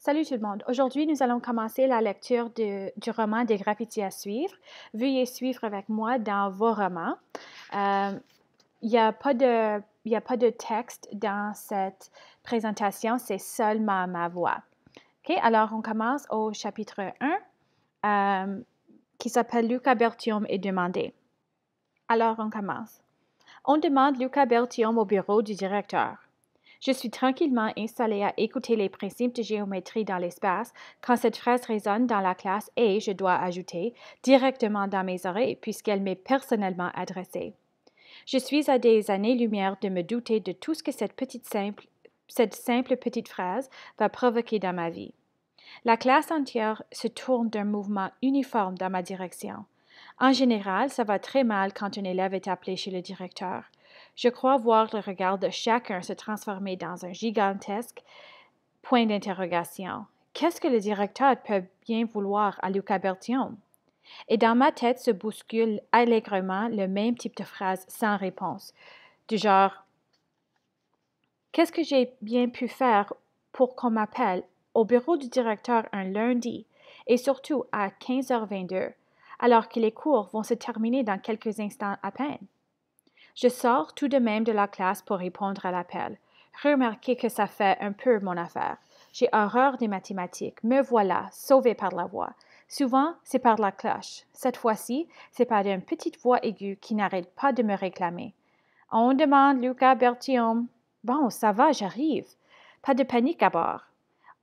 Salut tout le monde. Aujourd'hui, nous allons commencer la lecture du roman des graffitis à suivre. Veuillez suivre avec moi dans vos romans. Il n'y a pas de texte dans cette présentation, c'est seulement ma voix. OK, alors on commence au chapitre 1 qui s'appelle Luca Bertium est demandé. Alors on commence. On demande Luca Bertium au bureau du directeur. Je suis tranquillement installée à écouter les principes de géométrie dans l'espace quand cette phrase résonne dans la classe et, je dois ajouter, directement dans mes oreilles puisqu'elle m'est personnellement adressée. Je suis à des années-lumière de me douter de tout ce que cette simple petite phrase va provoquer dans ma vie. La classe entière se tourne d'un mouvement uniforme dans ma direction. En général, ça va très mal quand un élève est appelé chez le directeur. Je crois voir le regard de chacun se transformer dans un gigantesque point d'interrogation. Qu'est-ce que le directeur peut bien vouloir à Luca Bertium? Et dans ma tête se bouscule allègrement le même type de phrase sans réponse, du genre qu'est-ce que j'ai bien pu faire pour qu'on m'appelle au bureau du directeur un lundi et surtout à 15h22, alors que les cours vont se terminer dans quelques instants à peine? Je sors tout de même de la classe pour répondre à l'appel. Remarquez que ça fait un peu mon affaire. J'ai horreur des mathématiques. Me voilà, sauvée par la voix. Souvent, c'est par la cloche. Cette fois-ci, c'est par une petite voix aiguë qui n'arrête pas de me réclamer. On demande Luca Bertium. Bon, ça va, j'arrive. Pas de panique à bord.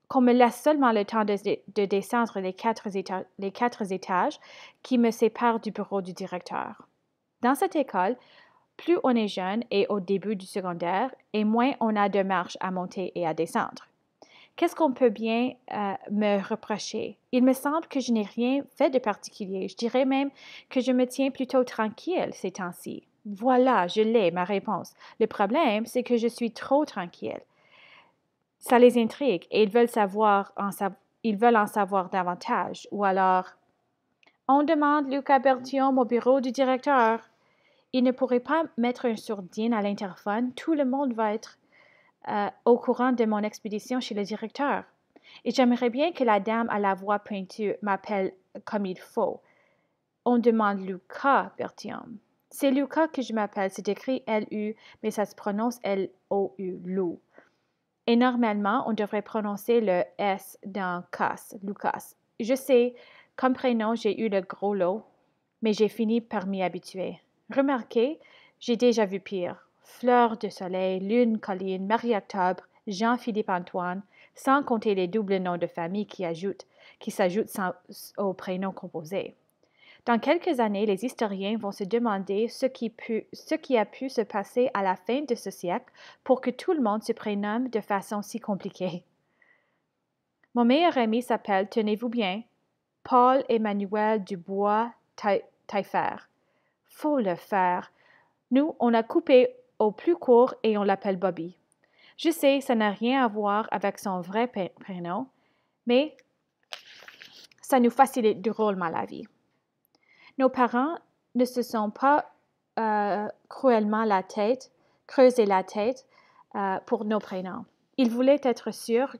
Qu'on me laisse seulement le temps de descendre les quatre étages qui me séparent du bureau du directeur. Dans cette école, plus on est jeune et au début du secondaire, et moins on a de marches à monter et à descendre. Qu'est-ce qu'on peut bien me reprocher? Il me semble que je n'ai rien fait de particulier. Je dirais même que je me tiens plutôt tranquille ces temps-ci. Voilà, je l'ai, ma réponse. Le problème, c'est que je suis trop tranquille. Ça les intrigue et ils veulent en savoir davantage. Ou alors, on demande Luca Bertium au bureau du directeur. Il ne pourrait pas mettre un sourdine à l'interphone. Tout le monde va être au courant de mon expédition chez le directeur. Et j'aimerais bien que la dame à la voix pointue m'appelle comme il faut. On demande Luca Bertium. C'est Luca que je m'appelle. C'est écrit L-U, mais ça se prononce L-O-U, Lou. Et normalement, on devrait prononcer le S dans Cas, Lucas. Je sais, comme prénom, j'ai eu le gros lot, mais j'ai fini par m'y habituer. Remarquez, j'ai déjà vu pire. Fleur de soleil, lune, colline, Marie-Octobre, Jean-Philippe Antoine, sans compter les doubles noms de famille qui s'ajoutent aux prénoms composés. Dans quelques années, les historiens vont se demander ce qui a pu se passer à la fin de ce siècle pour que tout le monde se prénomme de façon si compliquée. Mon meilleur ami s'appelle, tenez-vous bien, Paul Emmanuel Dubois Taillefer. Faut le faire. Nous, on a coupé au plus court et on l'appelle Bobby. Je sais, ça n'a rien à voir avec son vrai prénom, mais ça nous facilite drôlement la vie. Nos parents ne se sont pas cruellement creusé la tête pour nos prénoms. Ils voulaient être sûrs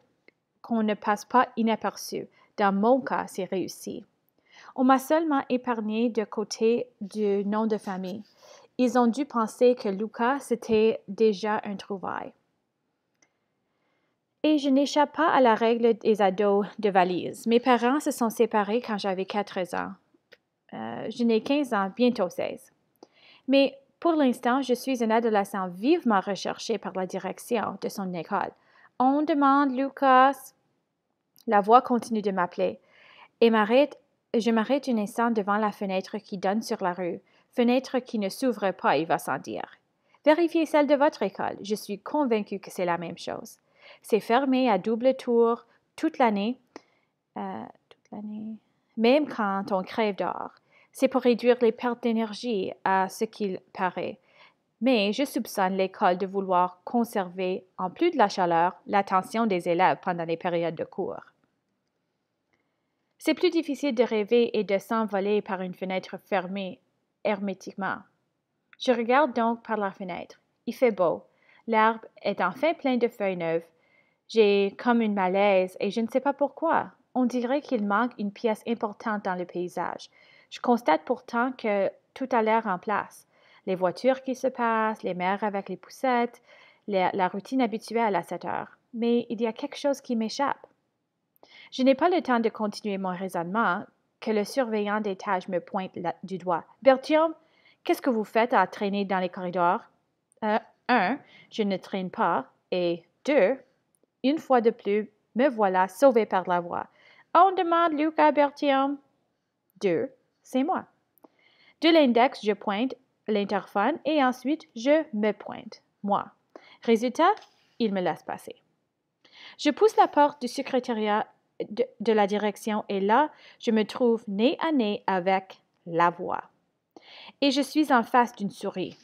qu'on ne passe pas inaperçu. Dans mon cas, c'est réussi. On m'a seulement épargné de côté du nom de famille. Ils ont dû penser que Luca, c'était déjà un trouvaille. Et je n'échappe pas à la règle des ados de valise. Mes parents se sont séparés quand j'avais 4 ans. Je n'ai 15 ans, bientôt 16. Mais pour l'instant, je suis un adolescent vivement recherché par la direction de son école. On demande Lucas. La voix continue de m'appeler et je m'arrête un instant devant la fenêtre qui donne sur la rue, fenêtre qui ne s'ouvre pas, il va sans dire. Vérifiez celle de votre école, je suis convaincue que c'est la même chose. C'est fermé à double tour toute l'année, même quand on crève dehors. C'est pour réduire les pertes d'énergie à ce qu'il paraît. Mais je soupçonne l'école de vouloir conserver, en plus de la chaleur, l'attention des élèves pendant les périodes de cours. C'est plus difficile de rêver et de s'envoler par une fenêtre fermée hermétiquement. Je regarde donc par la fenêtre. Il fait beau. L'arbre est enfin plein de feuilles neuves. J'ai comme une malaise et je ne sais pas pourquoi. On dirait qu'il manque une pièce importante dans le paysage. Je constate pourtant que tout a l'air en place. Les voitures qui se passent, les mères avec les poussettes, la routine habituelle à cette heure. Mais il y a quelque chose qui m'échappe. Je n'ai pas le temps de continuer mon raisonnement que le surveillant d'étage me pointe du doigt. Bertium, qu'est-ce que vous faites à traîner dans les corridors? Un, je ne traîne pas. Et deux, une fois de plus, me voilà sauvé par la voix. On demande Luca Bertium. Deux, c'est moi. De l'index, je pointe l'interphone et ensuite je me pointe, moi. Résultat, il me laisse passer. Je pousse la porte du secrétariat de la direction et là, je me trouve nez à nez avec la voix. Et je suis en face d'une souris.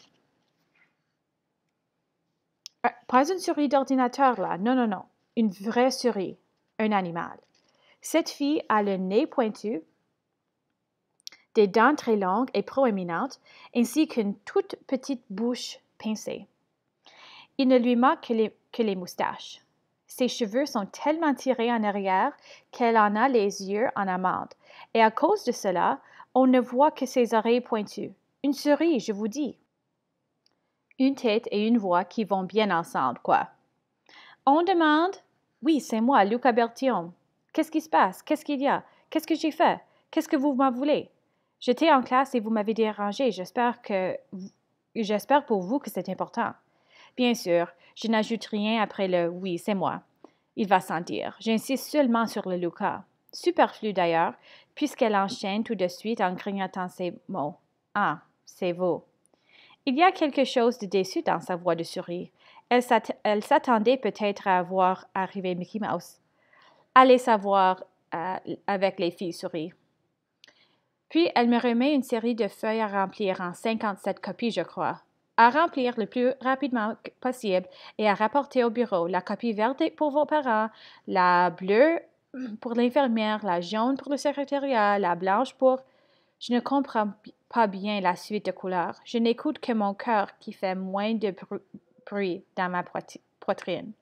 Pas une souris d'ordinateur, là. Non, non, non. Une vraie souris. Un animal. Cette fille a le nez pointu, des dents très longues et proéminentes, ainsi qu'une toute petite bouche pincée. Il ne lui manque que les moustaches. Ses cheveux sont tellement tirés en arrière qu'elle en a les yeux en amande, et à cause de cela, on ne voit que ses oreilles pointues. Une souris, je vous dis. Une tête et une voix qui vont bien ensemble, quoi. On demande. Oui, c'est moi, Luca Bertium. Qu'est-ce qui se passe? Qu'est-ce qu'il y a? Qu'est-ce que j'ai fait? Qu'est-ce que vous m'en voulez? J'étais en classe et vous m'avez dérangé. J'espère pour vous que c'est important. Bien sûr, je n'ajoute rien après le oui, c'est moi. Il va s'en dire. J'insiste seulement sur le Luca. Superflu d'ailleurs, puisqu'elle enchaîne tout de suite en grignotant ses mots. Ah, c'est vous. Il y a quelque chose de déçu dans sa voix de souris. Elle s'attendait peut-être à voir arriver Mickey Mouse. Allez savoir avec les filles souris. Puis elle me remet une série de feuilles à remplir en 57 copies, je crois. À remplir le plus rapidement possible et à rapporter au bureau la copie verte pour vos parents, la bleue pour l'infirmière, la jaune pour le secrétariat, la blanche pour... Je ne comprends pas bien la suite de couleurs. Je n'écoute que mon cœur qui fait moins de bruit dans ma poitrine.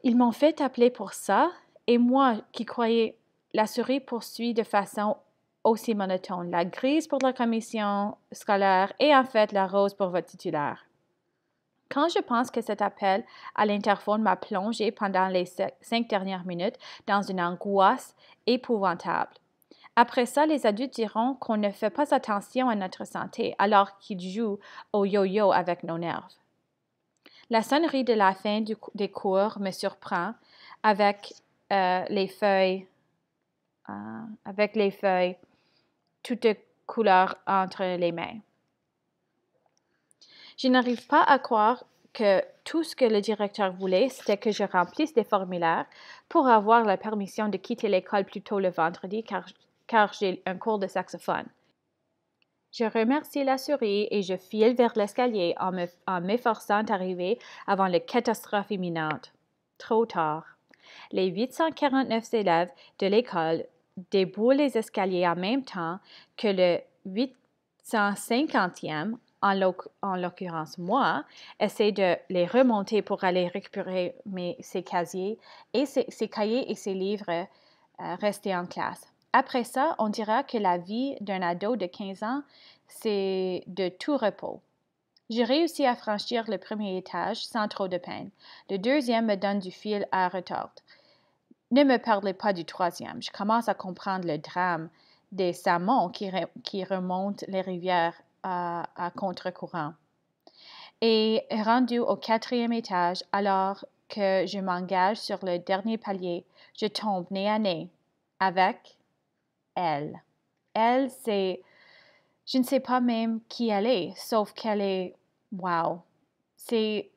Ils m'ont fait appeler pour ça, et moi qui croyais la souris poursuit de façon aussi monotone, la grise pour la commission scolaire et en fait la rose pour votre titulaire. Quand je pense que cet appel à l'interphone m'a plongé pendant les 5 dernières minutes dans une angoisse épouvantable. Après ça, les adultes diront qu'on ne fait pas attention à notre santé alors qu'ils jouent au yo-yo avec nos nerfs. La sonnerie de la fin des cours me surprend avec les feuilles toutes couleurs entre les mains. Je n'arrive pas à croire que tout ce que le directeur voulait, c'était que je remplisse des formulaires pour avoir la permission de quitter l'école plus tôt le vendredi car j'ai un cours de saxophone. Je remercie la souris et je file vers l'escalier en m'efforçant d'arriver avant la catastrophe imminente. Trop tard. Les 849 élèves de l'école déboulent les escaliers en même temps que le 850e, en l'occurrence moi, essaie de les remonter pour aller récupérer ses cahiers et ses livres restés en classe. Après ça, on dira que la vie d'un ado de 15 ans, c'est de tout repos. J'ai réussi à franchir le premier étage sans trop de peine. Le deuxième me donne du fil à retordre. Ne me parlez pas du troisième. Je commence à comprendre le drame des salmons qui remontent les rivières à contre-courant. Et rendu au 4e étage, alors que je m'engage sur le dernier palier, je tombe nez à nez avec elle. Elle, c'est... Je ne sais pas même qui elle est, sauf qu'elle est... Wow! Elle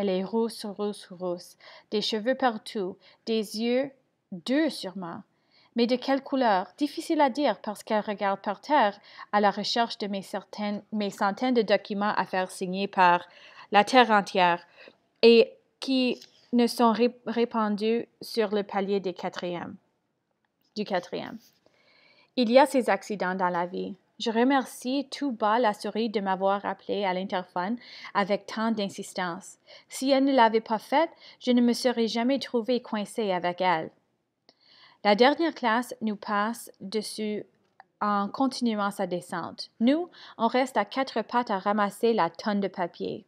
est rousse, rousse, rousse. Des cheveux partout, des yeux, deux sûrement. Mais de quelle couleur? Difficile à dire parce qu'elle regarde par terre à la recherche de mes centaines de documents à faire signer par la terre entière et qui ne sont répandus sur le palier du quatrième. Il y a ces accidents dans la vie. Je remercie tout bas la souris de m'avoir appelé à l'interphone avec tant d'insistance. Si elle ne l'avait pas fait, je ne me serais jamais trouvée coincée avec elle. La dernière classe nous passe dessus en continuant sa descente. Nous, on reste à quatre pattes à ramasser la tonne de papier.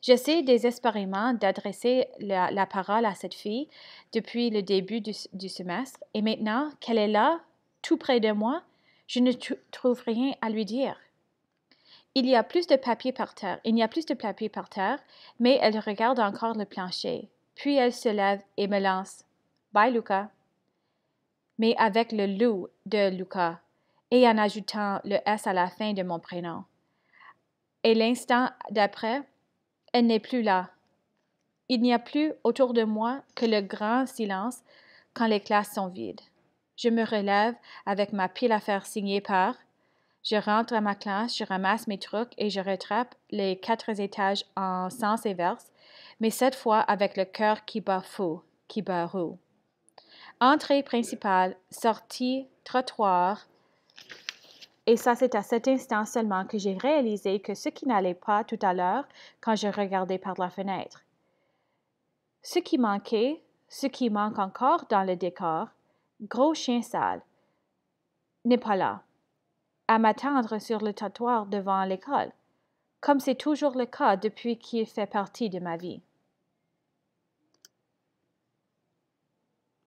J'essaie désespérément d'adresser la parole à cette fille depuis le début du semestre et maintenant qu'elle est là, tout près de moi, je ne trouve rien à lui dire. Il y a plus de papier par terre, mais elle regarde encore le plancher. Puis elle se lève et me lance. Bye, Luca. Mais avec le loup de Luca et en ajoutant le S à la fin de mon prénom. Et l'instant d'après, elle n'est plus là. Il n'y a plus autour de moi que le grand silence quand les classes sont vides. Je me relève avec ma pile à faire signer par. Je rentre à ma classe, je ramasse mes trucs et je rattrape les 4 étages en sens inverse, mais cette fois avec le cœur qui bat fou, qui bat roux. Entrée principale, sortie, trottoir. Et ça, c'est à cet instant seulement que j'ai réalisé que ce qui n'allait pas tout à l'heure quand je regardais par la fenêtre. Ce qui manquait, ce qui manque encore dans le décor, gros chien sale, n'est pas là, à m'attendre sur le trottoir devant l'école, comme c'est toujours le cas depuis qu'il fait partie de ma vie.